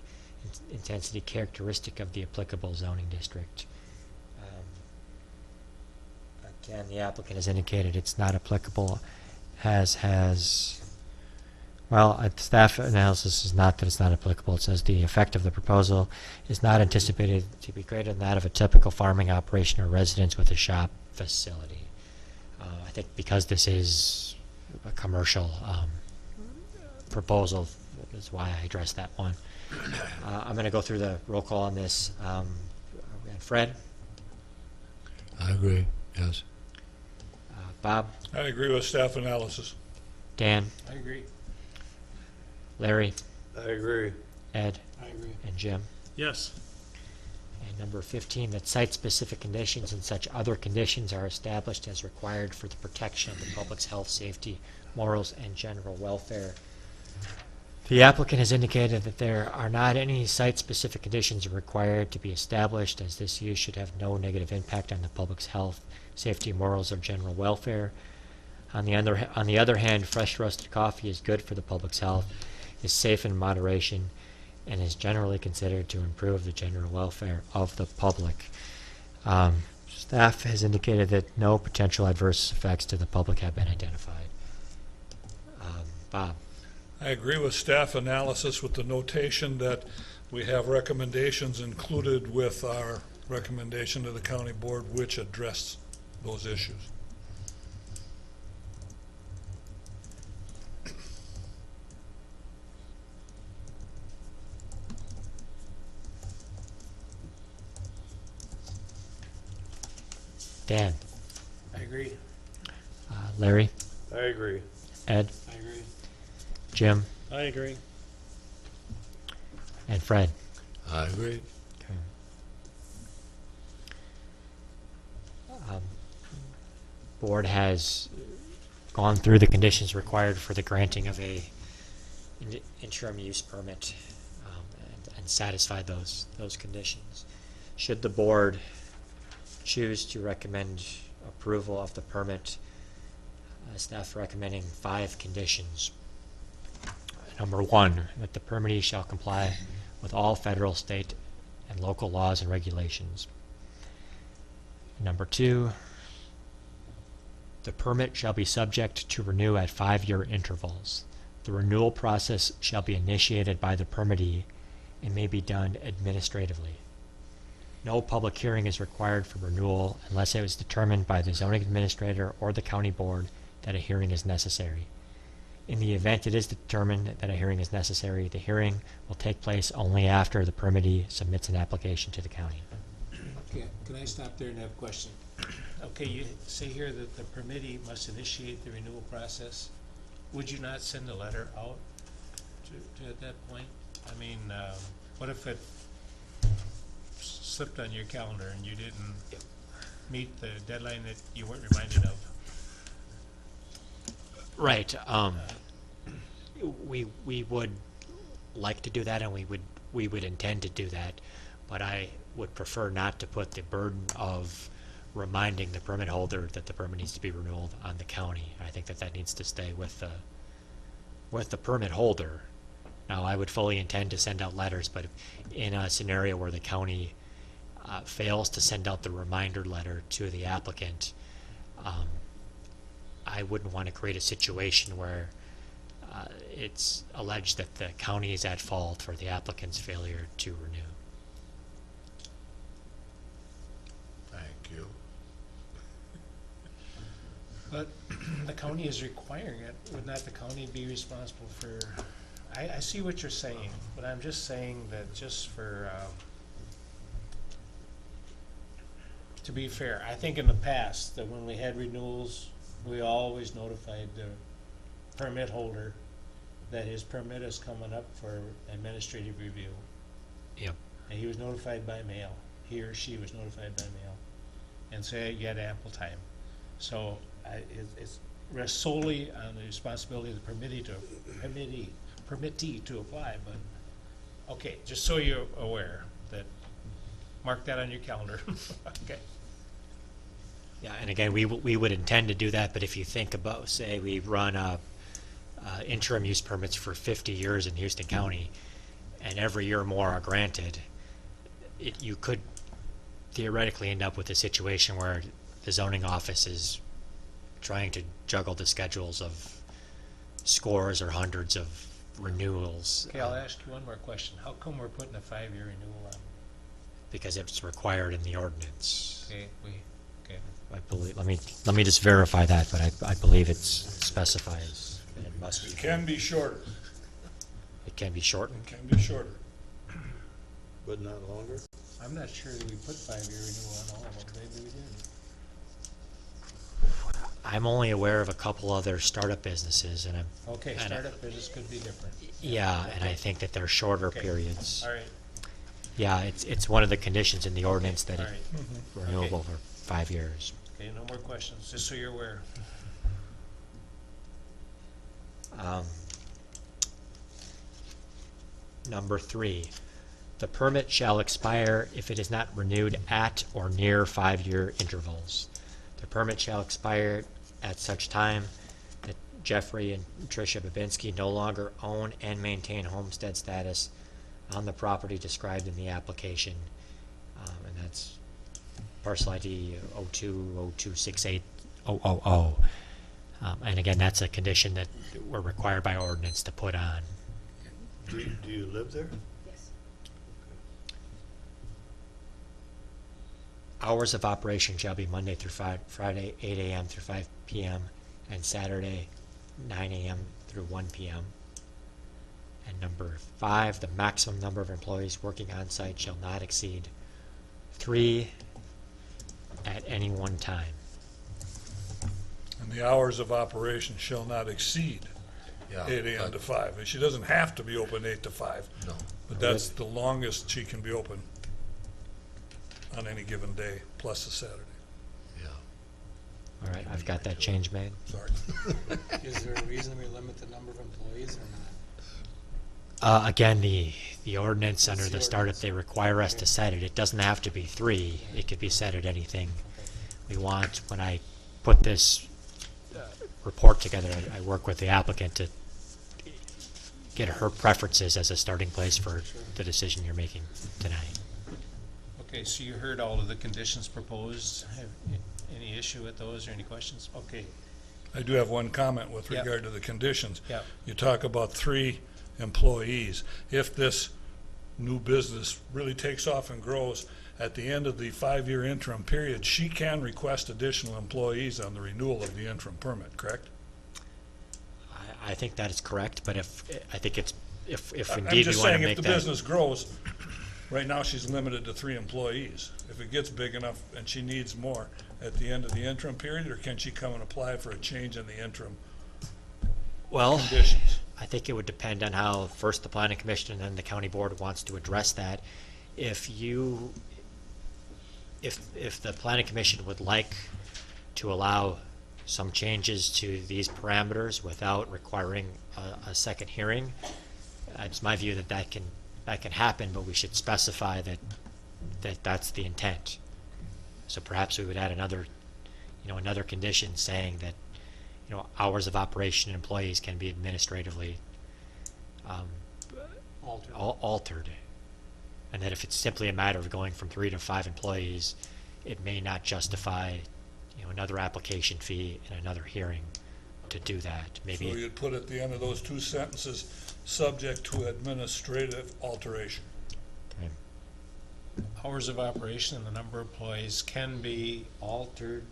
intensity characteristic of the applicable zoning district. Again, the applicant has indicated it's not applicable, staff analysis is not that it's not applicable. It says the effect of the proposal is not anticipated to be greater than that of a typical farming operation or residence with a shop facility. I think because this is a commercial proposal is why I addressed that one. I'm going to go through the roll call on this. We have Fred, I agree. Yes. Bob, I agree with staff analysis. Dan, I agree. Larry, I agree. Ed, I agree. and Jim. Yes. And number 15, that site-specific conditions and such other conditions are established as required for the protection of the public's health, safety, morals, and general welfare. The applicant has indicated that there are not any site-specific conditions required to be established, as this use should have no negative impact on the public's health, safety, morals, or general welfare. On the other hand, fresh roasted coffee is good for the public's health, is safe in moderation, and is generally considered to improve the general welfare of the public. Staff has indicated that no potential adverse effects to the public have been identified. Bob? I agree with staff analysis with the notation that we have recommendations included with our recommendation to the county board which address those issues. Dan? I agree. Larry? I agree. Ed? I agree. Jim? I agree. And Fred? I agree. Board has gone through the conditions required for the granting of a interim use permit and satisfied those conditions. Should the board choose to recommend approval of the permit, staff recommending 5 conditions. Number 1, that the permittee shall comply with all federal, state, and local laws and regulations. Number 2, the permit shall be subject to renew at 5-year intervals. The renewal process shall be initiated by the permittee and may be done administratively. No public hearing is required for renewal unless it was determined by the zoning administrator or the county board that a hearing is necessary. In the event it is determined that a hearing is necessary, the hearing will take place only after the permittee submits an application to the county. Okay, can I stop there and have a question? Okay, you say here that the permittee must initiate the renewal process. Would you not send a letter out to at that point? I mean, what if it slipped on your calendar and you didn't meet the deadline that you weren't reminded of? Right. We would like to do that, and we would intend to do that, but I would prefer not to put the burden of reminding the permit holder that the permit needs to be renewed on the county. I think that needs to stay with the permit holder. Now, I would fully intend to send out letters, but in a scenario where the county fails to send out the reminder letter to the applicant, I wouldn't want to create a situation where it's alleged that the county is at fault for the applicant's failure to renew. Thank you. But the county is requiring it. Would not the county be responsible for, I see what you're saying, but I'm just saying that just for, to be fair, I think in the past, that when we had renewals, we always notified the permit holder that his permit is coming up for administrative review. Yep. And he was notified by mail. He or she was notified by mail. And say you had ample time. So it rests solely on the responsibility of the permittee to apply, but, okay, just so you're aware that, mark that on your calendar. Okay. Yeah, and again, we would intend to do that, but if you think about, say, we run interim use permits for 50 years in Houston County, and every year more are granted, you could theoretically end up with a situation where the zoning office is trying to juggle the schedules of scores or hundreds of renewals. Okay, I'll ask you one more question. How come we're putting a 5-year renewal on? Because it's required in the ordinance. Okay, okay. I believe, let me just verify that, but I believe it specifies that it must It be. can be shorter. It can be shortened. It can be shorter. But not longer? I'm not sure that we put 5-year renewal on all of them. Maybe we did. I'm only aware of a couple other startup businesses, and Okay, And, startup business could be different. and I think that they're shorter Okay. periods. All right, Yeah, it's one of the conditions in the ordinance that all it's right. renewable for 5 years. Okay, no more questions, just so you're aware. Number 3, the permit shall expire if it is not renewed at or near 5-year intervals. The permit shall expire at such time that Jeffrey and Tricia Babinski no longer own and maintain homestead status on the property described in the application. And that's parcel ID 02026800. And again, that's a condition that we're required by ordinance to put on. Do you live there? Yes. Hours of operation shall be Monday through Friday, 8 a.m. through 5 p.m., and Saturday, 9 a.m. through 1 p.m. And number 5, the maximum number of employees working on site shall not exceed 3 at any one time. And the hours of operation shall not exceed Yeah. 8 a.m. but- to 5. And she doesn't have to be open 8 to 5, No. but that's the longest she can be open on any given day, plus a Saturday. Yeah. All right, I've got that change made. Sorry. Is there a reason we limit the number of employees or not? Again, the ordinance What's under the the start, if ordinance? they require us to set it, it doesn't have to be 3. It could be set at anything we want. When I put this report together, I work with the applicant to get her preferences as a starting place for the decision you're making tonight. Okay, so you heard all of the conditions proposed. Have any issue with those or any questions? Okay, I do have one comment with Yep. regard to the conditions. Yep. You talk about 3 employees. If this new business really takes off and grows, at the end of the 5-year interim period, she can request additional employees on the renewal of the interim permit, correct? I think that is correct, but if I'm indeed we just want to saying, if make the that. business grows, right now she's limited to 3 employees. If it gets big enough and she needs more at the end of the interim period, or can she come and apply for a change in the interim Well, conditions? I think it would depend on how first the planning commission and then the county board wants to address that. If the planning commission would like to allow some changes to these parameters without requiring a second hearing, it's my view that that can happen, but we should specify that's the intent. So perhaps we would add another condition saying that, hours of operation employees can be administratively Altered. altered. And that if it's simply a matter of going from 3 to 5 employees, it may not justify, another application fee and another hearing to do that. So Maybe, you'd put at the end of those 2 sentences, subject to administrative alteration. okay. hours of operation and the number of employees can be altered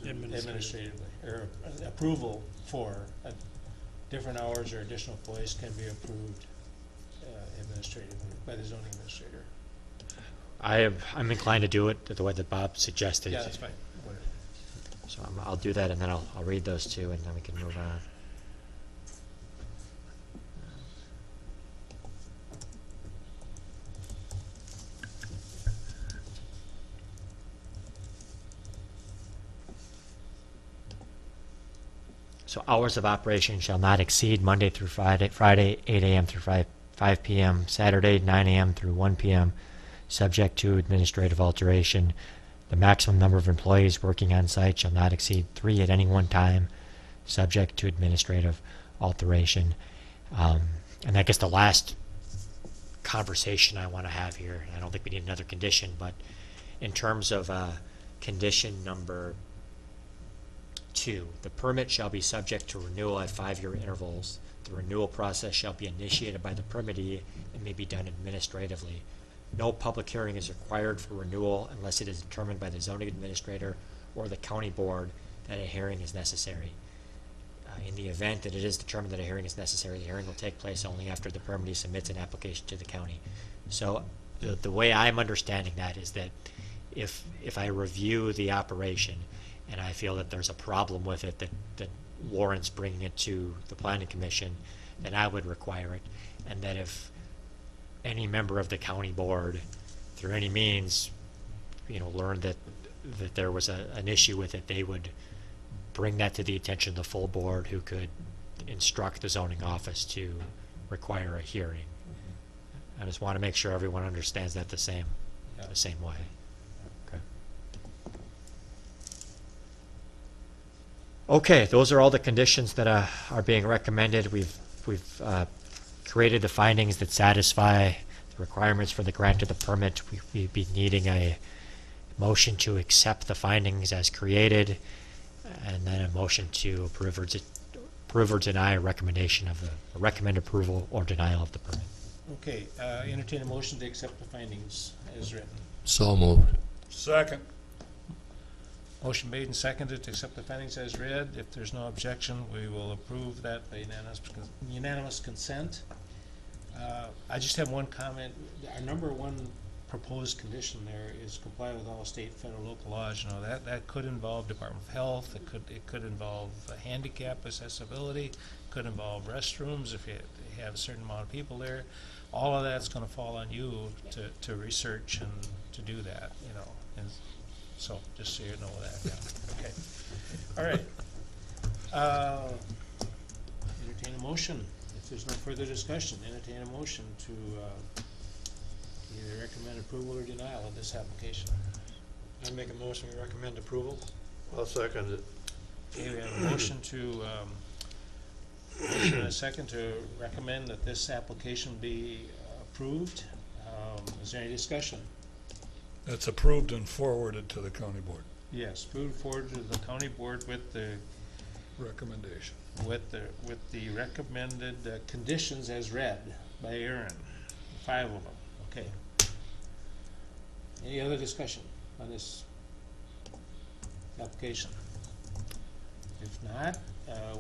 administratively, or approval for different hours or additional employees can be approved administratively by the zoning administrator. I'm inclined to do it the way that Bob suggested. Yeah, that's fine. Whatever. So I'll do that, and then I'll read those 2, and then we can move on. So hours of operation shall not exceed Monday through Friday 8 a.m. through 5 p.m., Saturday 9 a.m. through 1 p.m., subject to administrative alteration. The maximum number of employees working on site shall not exceed 3 at any one time, subject to administrative alteration. And I guess the last conversation I want to have here, and I don't think we need another condition, but in terms of condition number 2, the permit shall be subject to renewal at 5-year intervals. The renewal process shall be initiated by the permittee and may be done administratively. No public hearing is required for renewal unless it is determined by the zoning administrator or the county board that a hearing is necessary. In the event that it is determined that a hearing is necessary, the hearing will take place only after the permittee submits an application to the county. So the way I'm understanding that is that if I review the operation and I feel that there's a problem with it that warrants bringing it to the planning commission, then I would require it. And that if any member of the county board, through any means, learned that there was an issue with it, they would bring that to the attention of the full board, who could instruct the zoning office to require a hearing. I just want to make sure everyone understands that the same way. Okay. Okay, those are all the conditions that are being recommended. We've created the findings that satisfy the requirements for the grant of the permit. We'd be needing a motion to accept the findings as created, And then a motion to approve or deny a recommendation of recommend approval or denial of the permit. Okay, entertain a motion to accept the findings as written. So moved. Second. Motion made and seconded to accept the findings as read. If there's no objection, we will approve that by unanimous consent. I just have one comment. Our number one proposed condition there is comply with all state, federal, local laws. You know, that could involve Department of Health. It could involve handicap accessibility. Could involve restrooms if you have a certain amount of people there. All of that's going to fall on you to research and to do that. You know, and so just so you know that. Yeah. Okay. All right. Entertain a motion. If there's no further discussion, entertain a motion to either recommend approval or denial of this application. I make a motion, we recommend approval. I'll second it. Okay, we have a motion motion and a second to recommend that this application be approved. Is there any discussion? That's approved and forwarded to the county board. Yes, approved forward to the county board with the Recommendation. with the recommended conditions as read by Aaron, 5 of them. Okay. Any other discussion on this application? If not,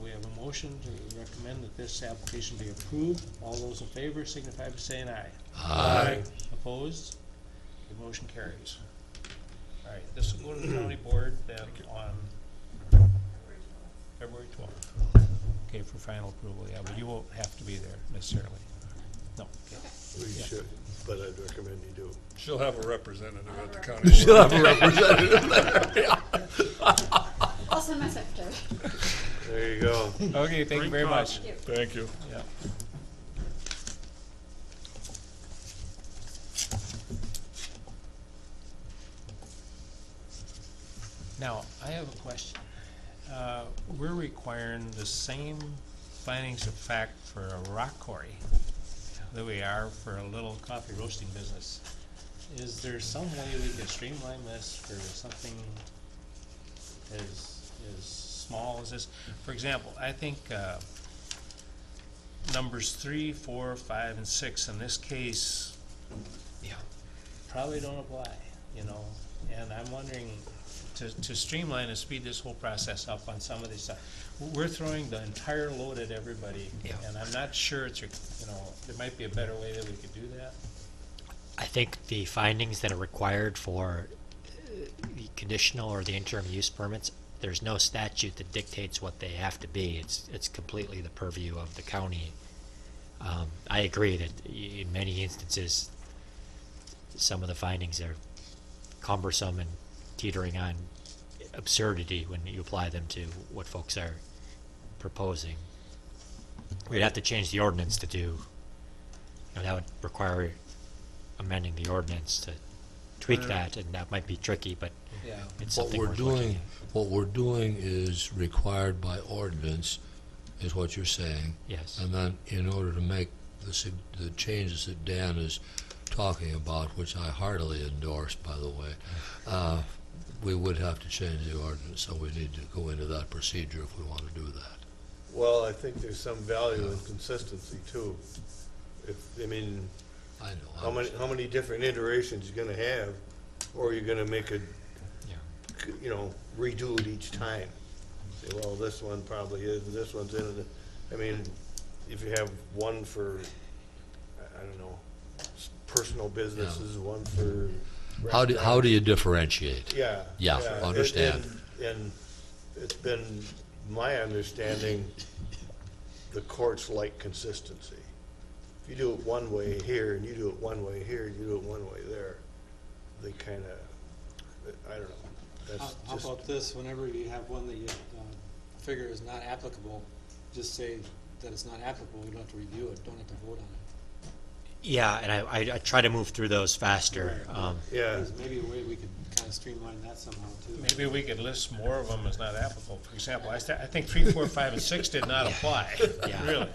we have a motion to recommend that this application be approved. All those in favor signify by saying aye. Aye. Opposed? The motion carries. All right, this will go to the county board then on February 12th. Okay, for final approval, yeah, but you won't have to be there necessarily. No, okay. We should, but I'd recommend you do. She'll have a representative at the county board. She'll have a representative there. I'll send my secretary. There you go. Okay, thank you very much. Thank you. Yeah. Now, I have a question. We're requiring the same findings of fact for a rock quarry that we are for a little coffee roasting business. Is there some way we could streamline this for something as small as this? For example, I think numbers 3, 4, 5, and 6 in this case probably don't apply, you know. And I'm wondering to streamline and speed this whole process up on some of these stuff. We're throwing the entire load at everybody, and I'm not sure it's, you know, there might be a better way that we could do that. I think the findings that are required for the conditional or the interim use permits, there's no statute that dictates what they have to be. It's completely the purview of the county. I agree that in many instances, some of the findings are cumbersome and teetering on absurdity when you apply them to what folks are proposing. We'd have to change the ordinance to do, you know, that would require amending the ordinance to tweak that, and that might be tricky, but Yeah. it's What something we're worth looking doing, what we're doing is required by ordinance, is what you're saying. Yes. And then in order to make the changes that Dan is talking about, which I heartily endorse, by the way, we would have to change the ordinance, so we need to go into that procedure if we want to do that. Well, I think there's some value in consistency too. I mean, I know. how many different iterations you're gonna have, or you're gonna make a, Yeah. you know, redo it each time. Say, well, this one probably is, and this one's in it. I mean, if you have one for, I don't know, personal businesses, one for How do restaurants. you differentiate? Yeah. Yeah, understand. And it's been my understanding, the courts like consistency. If you do it one way here, and you do it one way here, you do it one way there, they kinda, I don't know. That's How just, about this, whenever you have one that you figure is not applicable, just say that it's not applicable, we don't have to review it, don't have to vote on it. Yeah, and I try to move through those faster. yeah. There's maybe a way we could kind of streamline that somehow too. Maybe we could list more of them as not applicable. For example, I think 3, 4, 5, and 6 did not apply, Yeah. really.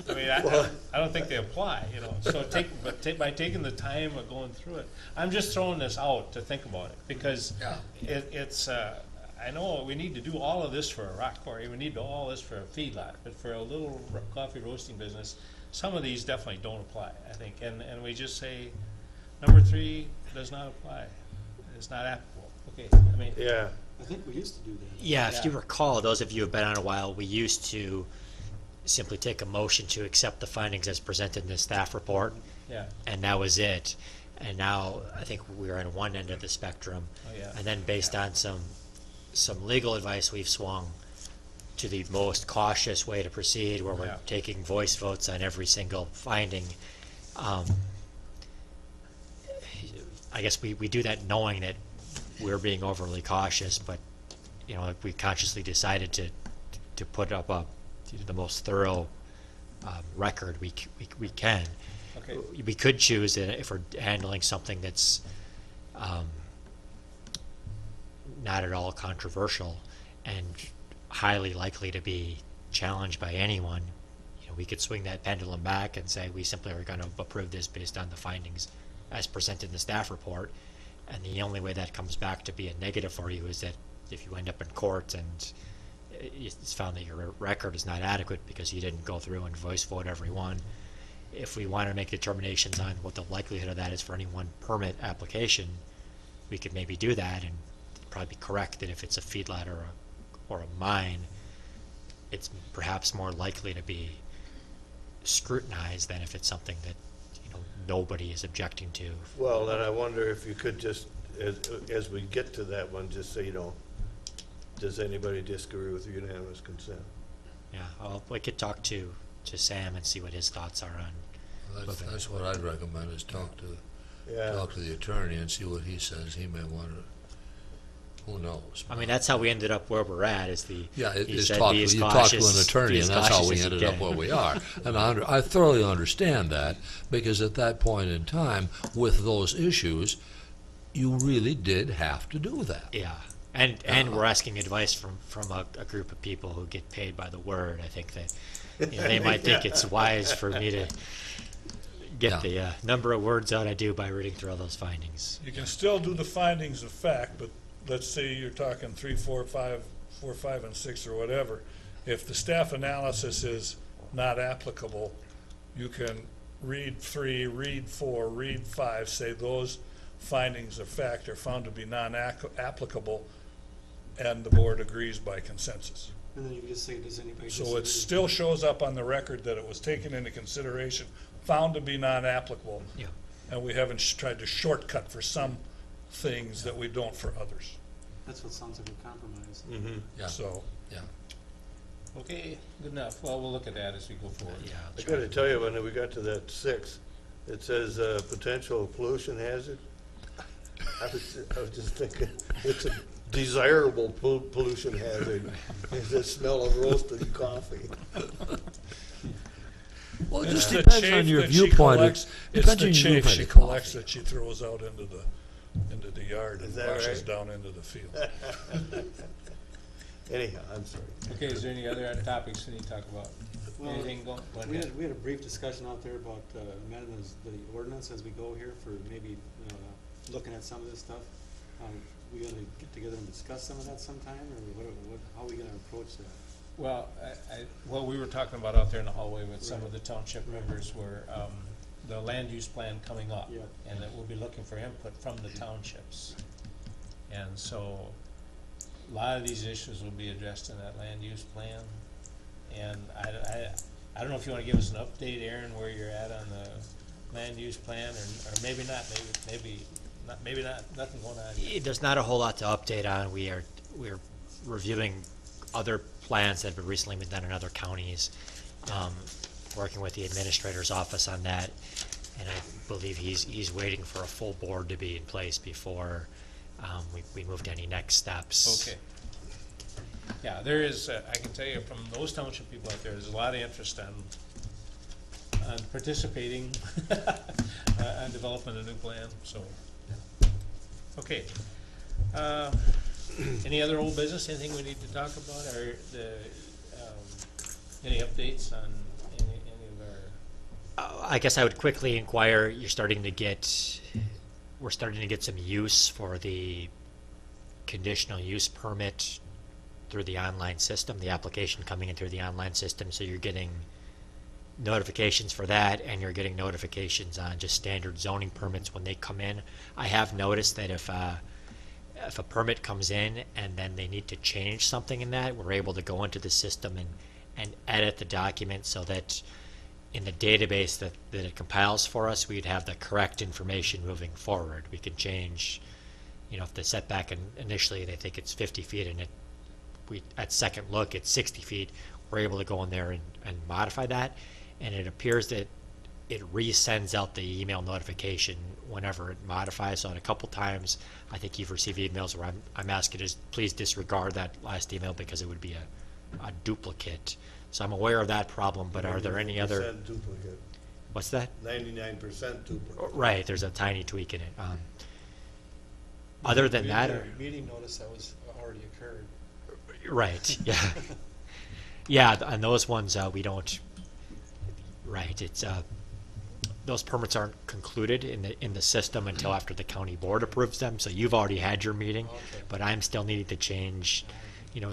I mean, I don't think they apply, you know, so by taking the time of going through it, I'm just throwing this out to think about it, because it's, I know we need to do all of this for a rock quarry, we need to do all this for a feedlot, but for a little coffee roasting business, some of these definitely don't apply, I think, and we just say, number 3 does not apply, it's not applicable, okay, I mean, Yeah, I think we used to do that. Yeah, if you Yeah. recall, those of you who have been on a while, we used to simply take a motion to accept the findings as presented in the staff report, yeah, and that was it. And now I think we're on one end of the spectrum. oh, yeah. And then based on some legal advice, we've swung to the most cautious way to proceed, where we're Yeah. taking voice votes on every single finding. I guess we do that knowing that we're being overly cautious, but, you know, we consciously decided to put up the most thorough record we can. Okay, We could choose, if we're handling something that's not at all controversial and highly likely to be challenged by anyone, you know, we could swing that pendulum back and say we simply are going to approve this based on the findings as presented in the staff report. And the only way that comes back to be a negative for you is that if you end up in court and it's found that your record is not adequate because you didn't go through and voice vote every one. If we want to make determinations on what the likelihood of that is for any one permit application, we could maybe do that, and probably be correct that if it's a feedlot or a mine, it's perhaps more likely to be scrutinized than if it's something that, you know, nobody is objecting to. well, then I wonder if you could just, as we get to that one, just say, you know, does anybody disagree with unanimous consent? Yeah, we could talk to Sam and see what his thoughts are on. That's what I'd recommend, is talk to Yeah, the attorney and see what he says. He may want to, who knows? I mean, that's how we ended up where we're at. Yeah, he it's said talk, be as you talk to an cautious- attorney, be and as that's how cautious we as you ended up can. where we are. And I thoroughly understand that, because at that point in time, with those issues, you really did have to do that. Yeah, and we're asking advice from a group of people who get paid by the word. I think that, you know, they might think it's wise for me to get the number of words out I do by reading through all those findings. You can still do the findings of fact, but let's say you're talking 3, 4, 5, 4, 5, and 6, or whatever. If the staff analysis is not applicable, you can read 3, read 4, read 5, say those findings of fact are found to be non-applicable, and the board agrees by consensus. And then you can just say, does anybody So disagree? it still shows up on the record that it was taken into consideration, found to be non-applicable. Yeah. And we haven't tried to shortcut for some things that we don't for others. That's what sounds like a compromise. mm-hmm. Yeah, So, yeah. okay, good enough, well, we'll look at that as we go forward. Yeah, I gotta tell you, when we got to that 6, it says, potential pollution hazard. I was just thinking, it's a desirable pollution hazard, is the smell of roasted coffee. Well, it it's just the depends chaff on your that she viewpoint. collects- It's Depends the on your chaff viewpoint she of collects coffee. that she throws out into the yard Is and that washes right? down into the field. Anyhow, I'm sorry. Okay, is there any other topics we need to talk about? Well, Anything going? We had a brief discussion out there about amending the ordinance as we go here for maybe looking at some of this stuff. We gonna get together and discuss some of that sometime, or how are we gonna approach that? Well, what we were talking about out there in the hallway with some of the township members were, the land use plan coming up. Yeah. And that we'll be looking for input from the townships. And so, a lot of these issues will be addressed in that land use plan. And I don't know if you wanna give us an update, Aaron, where you're at on the land use plan, or maybe not, maybe not, nothing going on yet. There's not a whole lot to update on. We're reviewing other plans that have recently been done in other counties, working with the administrator's office on that, and I believe he's waiting for a full board to be in place before we move to any next steps. Okay. Yeah, there is, I can tell you from those township people out there, there's a lot of interest on participating, on developing a new plan, so. Okay. Any other old business, anything we need to talk about, or any updates on any of our? I guess I would quickly inquire, we're starting to get some use for the conditional use permit through the online system, the application coming in through the online system, so you're getting notifications for that, and you're getting notifications on just standard zoning permits when they come in. I have noticed that if a permit comes in and then they need to change something in that, we're able to go into the system and edit the document so that in the database that it compiles for us, we'd have the correct information moving forward. We can change, if the setback initially they think it's 50 feet and we at second look it's 60 feet, we're able to go in there and modify that. And it appears that it resends out the email notification whenever it modifies. So a couple times, I think you've received emails where I'm asking to please disregard that last email because it would be a duplicate. So I'm aware of that problem, but are there any other? 99% duplicate. What's that? 99% duplicate. Right, there's a tiny tweak in it. Other than that, Meeting notice that was already occurred. right, yeah. Yeah, on those ones, we don't, right, it's, those permits aren't concluded in the system until after the county board approves them, so you've already had your meeting, Okay. but I'm still needing to change,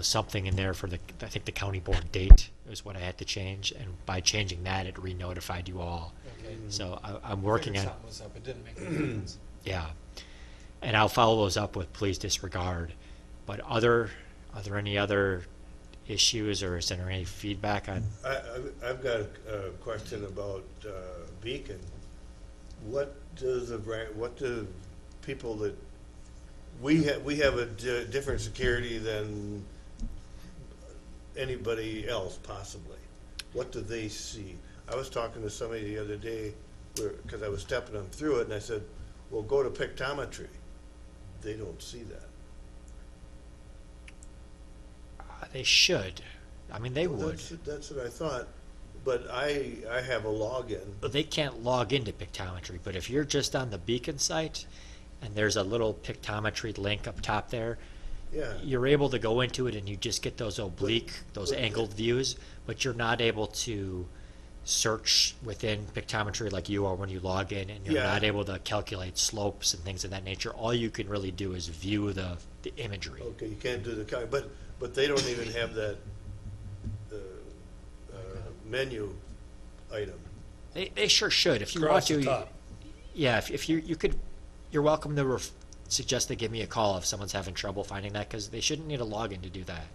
something in there for I think the county board date is what I had to change, and by changing that, it re-notified you all. Okay. So I'm working Figured on, something was up, it didn't make any difference. yeah. And I'll follow those up with please disregard. But are there any other issues, or is there any feedback on? I've got a question about Beacon. What do people that, we have a different security than anybody else possibly. What do they see? I was talking to somebody the other day, because I was stepping them through it, and I said, well, go to pictometry. They don't see that. They should. I mean, they Well, would. That's what I thought, but I have a login. But they can't log into Pictometry. But if you're just on the Beacon site, and there's a little Pictometry link up top there, Yeah. you're able to go into it and you just get those oblique, those but- angled views, but you're not able to search within Pictometry like you are when you log in, and you're Yeah. not able to calculate slopes and things of that nature. All you can really do is view the imagery. Okay, you can't do the but they don't even have that menu item. They sure should. If you want Across to, the top. yeah. If you could, you're welcome to suggest they give me a call if someone's having trouble finding that, because they shouldn't need a login to do that.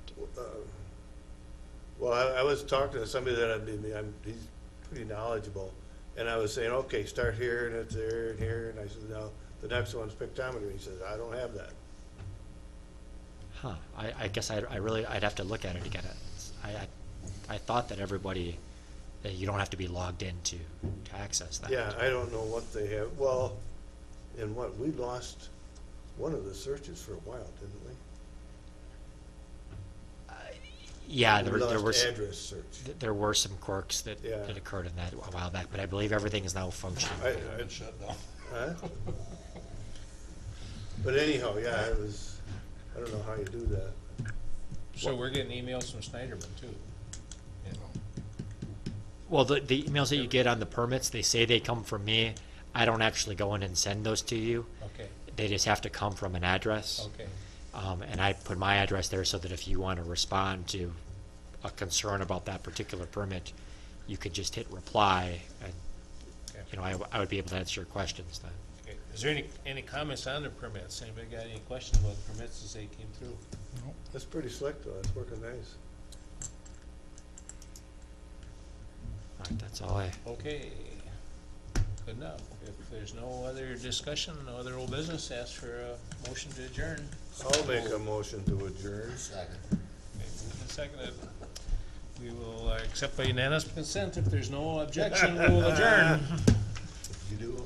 Well, I was talking to somebody that he's pretty knowledgeable, and I was saying, okay, start here and it's there and here, and I said, no, the next one's pictometry. He says, I don't have that. Huh? I guess I'd have to look at it again. I thought that that you don't have to be logged in to access that. Yeah, I don't know what they have. Well, we lost one of the searches for a while, didn't we? Yeah, We there lost were address search. there were some quirks that Yeah. occurred in that a while back, but I believe everything is now functioning. Huh? But anyhow, yeah, I don't know how you do that. So we're getting emails from Snyderman too. Well, the emails that you get on the permits, they say they come from me. I don't actually go in and send those to you. Okay, They just have to come from an address. okay. And I put my address there so that if you want to respond to a concern about that particular permit, you could just hit reply, and I would be able to answer your questions then. Okay. Is there any comments on the permits? Anybody got any questions about the permits as they came through? That's pretty slick though. It's working nice. All right, that's all I. Okay, good enough. If there's no other discussion, no other old business, ask for a motion to adjourn. I'll make a motion to adjourn. Second. Okay, moved and seconded. We will accept by unanimous consent. If there's no objection, we will adjourn. You do?